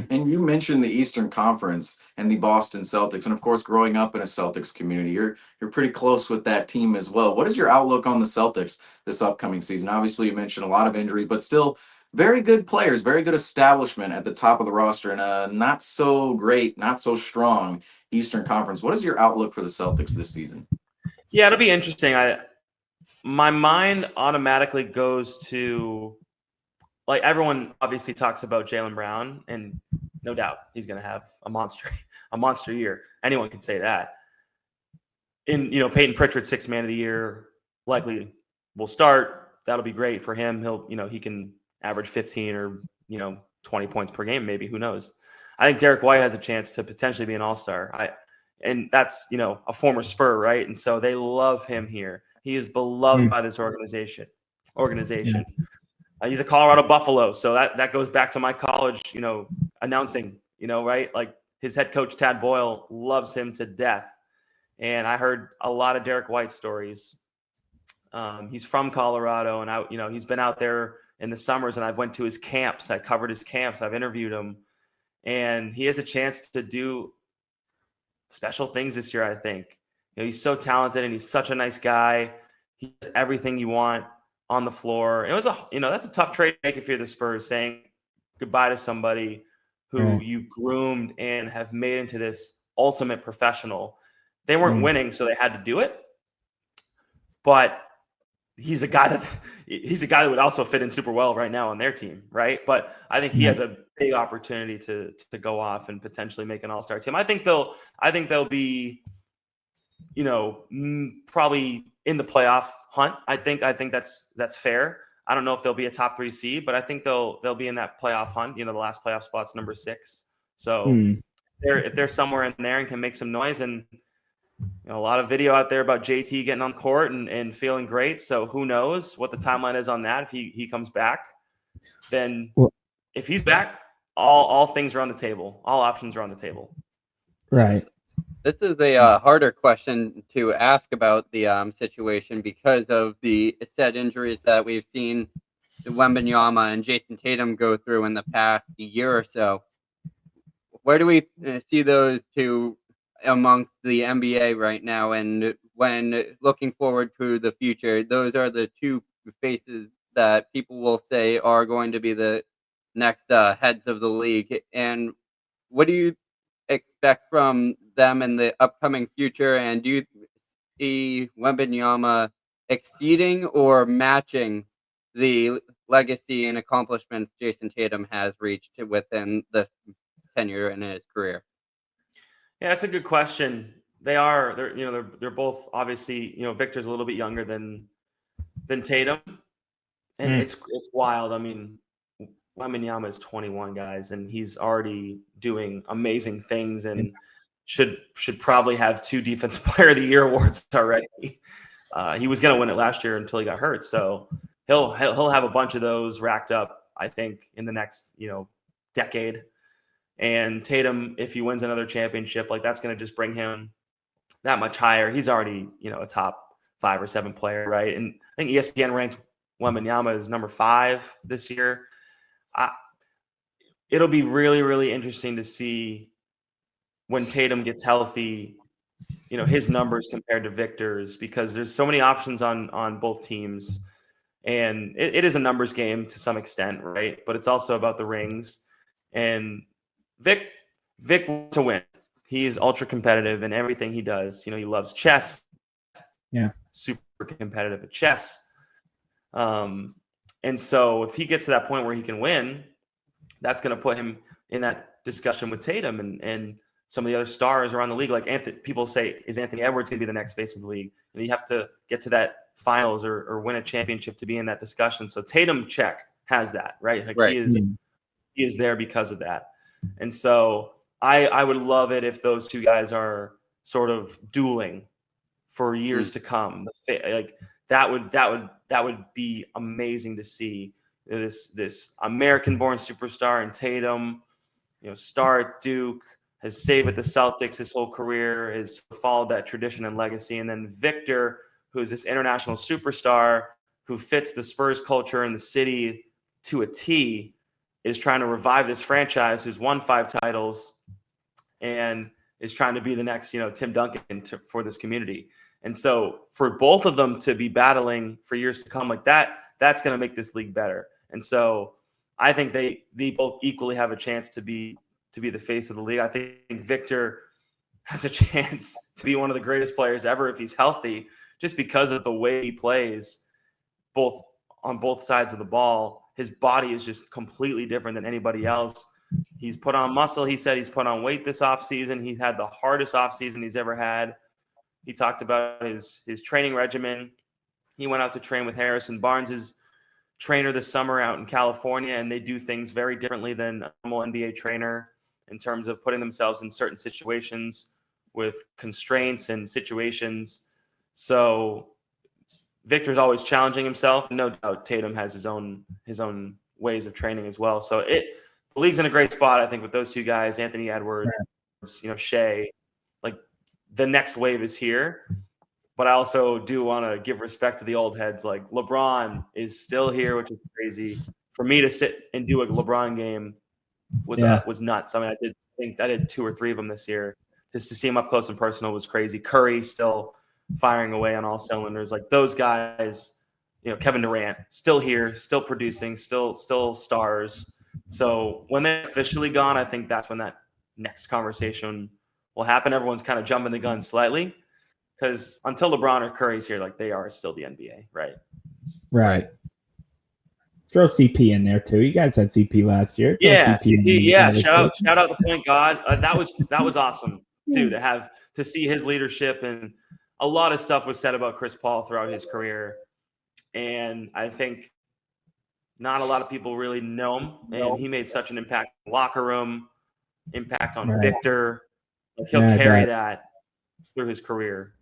And you mentioned the Eastern Conference and the Boston Celtics, and of course, growing up in a Celtics community, you're pretty close with that team as well. What is your outlook on the Celtics this upcoming season? Obviously, you mentioned a lot of injuries, but still very good players, very good establishment at the top of the roster, and a not so great, not so strong Eastern Conference. What is your outlook for the Celtics this season? Yeah, it'll be interesting. My mind automatically goes to, like, everyone obviously talks about Jaylen Brown, and no doubt he's going to have a monster year. Anyone can say that. And, Peyton Pritchard, sixth man of the year, likely will start. That'll be great for him. He can average 15 or, 20 points per game, maybe. Who knows? I think Derek White has a chance to potentially be an all-star. And that's, a former Spur, right? And so they love him here. He is beloved by this organization. Yeah. He's a Colorado Buffalo, so that goes back to my college, announcing, right? Like, his head coach, Tad Boyle, loves him to death. And I heard a lot of Derek White stories. He's from Colorado, and he's been out there in the summers, and I've went to his camps. I covered his camps. I've interviewed him, and he has a chance to do special things this year, I think. He's so talented, and he's such a nice guy. He does everything you want on the floor. It was that's a tough trade to make if you're the Spurs, saying goodbye to somebody who you've groomed and have made into this ultimate professional. They weren't winning, so they had to do it. But he's a guy that would also fit in super well right now on their team, right? But I think he has a big opportunity to go off and potentially make an all-star team. I think they'll be, probably in the playoff hunt. I think that's fair. I don't know if they'll be a top 3 seed, but I think they'll be in that playoff hunt. The last playoff spot's number 6. So if they're somewhere in there and can make some noise, and a lot of video out there about JT getting on court and feeling great. So who knows what the timeline is on that? If he comes back, then if he's back, all things are on the table. All options are on the table. Right. This is a harder question to ask about the situation because of the said injuries that we've seen Wembanyama and Jason Tatum go through in the past year or so. Where do we see those two amongst the NBA right now? And when looking forward to the future, those are the two faces that people will say are going to be the next heads of the league. And what do you expect from them in the upcoming future? And do you see Wembanyama exceeding or matching the legacy and accomplishments Jason Tatum has reached within the tenure in his career? Yeah, that's a good question. They're both obviously, Victor's a little bit younger than Tatum, and it's wild. I mean, Wembanyama is 21, guys, and he's already doing amazing things, and should probably have 2 Defensive Player of the Year awards already. He was going to win it last year until he got hurt, so he'll have a bunch of those racked up, I think, in the next decade. And Tatum, if he wins another championship, like, that's going to just bring him that much higher. He's already a top 5 or 7 player, right? And I think ESPN ranked Wembanyama as number 5 this year. It'll be really, really interesting to see when Tatum gets healthy, his numbers compared to Victor's, because there's so many options on both teams. And it is a numbers game to some extent, right? But it's also about the rings. And Vic wants to win. He's ultra competitive in everything he does. He loves chess. Yeah. Super competitive at chess. And so if he gets to that point where he can win, that's going to put him in that discussion with Tatum and some of the other stars around the league. Like, people say, is Anthony Edwards going to be the next face of the league? And you have to get to that finals or win a championship to be in that discussion. So Tatum has that, right? Like, right. He is there because of that. And so I would love it if those two guys are sort of dueling for years to come. Like, that would be amazing to see. This American-born superstar in Tatum, star at Duke, has saved the Celtics his whole career, has followed that tradition and legacy. And then Victor, who's this international superstar who fits the Spurs culture in the city to a T, is trying to revive this franchise who's won 5 titles and is trying to be the next, Tim Duncan for this community. And so for both of them to be battling for years to come like that, that's going to make this league better. And so I think they both equally have a chance to be the face of the league. I think Victor has a chance to be one of the greatest players ever if he's healthy, just because of the way he plays on both sides of the ball. His body is just completely different than anybody else. He's put on muscle. He said he's put on weight this offseason. He's had the hardest offseason he's ever had. He talked about his training regimen. He went out to train with Harrison Barnes' trainer this summer out in California, and they do things very differently than a normal NBA trainer in terms of putting themselves in certain situations with constraints and situations. So Victor's always challenging himself. No doubt Tatum has his own ways of training as well. So the league's in a great spot, I think, with those two guys, Anthony Edwards, Shea. Like, the next wave is here. But I also do want to give respect to the old heads. Like, LeBron is still here, which is crazy. For me to sit and do a LeBron game was nuts. I mean, I did 2 or 3 of them this year. Just to see him up close and personal was crazy. Curry still firing away on all cylinders. Like, those guys, Kevin Durant still here, still producing, still stars. So when they're officially gone, I think that's when that next conversation will happen. Everyone's kind of jumping the gun slightly, because until LeBron or Curry's here, like, they are still the NBA, right? Right. Throw CP in there too. You guys had CP last year. Throw CP Shout out the point guard. That was awesome too, to see his leadership. And a lot of stuff was said about Chris Paul throughout his career, and I think not a lot of people really know him. And he made such an impact in the locker room, impact on Victor. Like, he'll carry that through his career.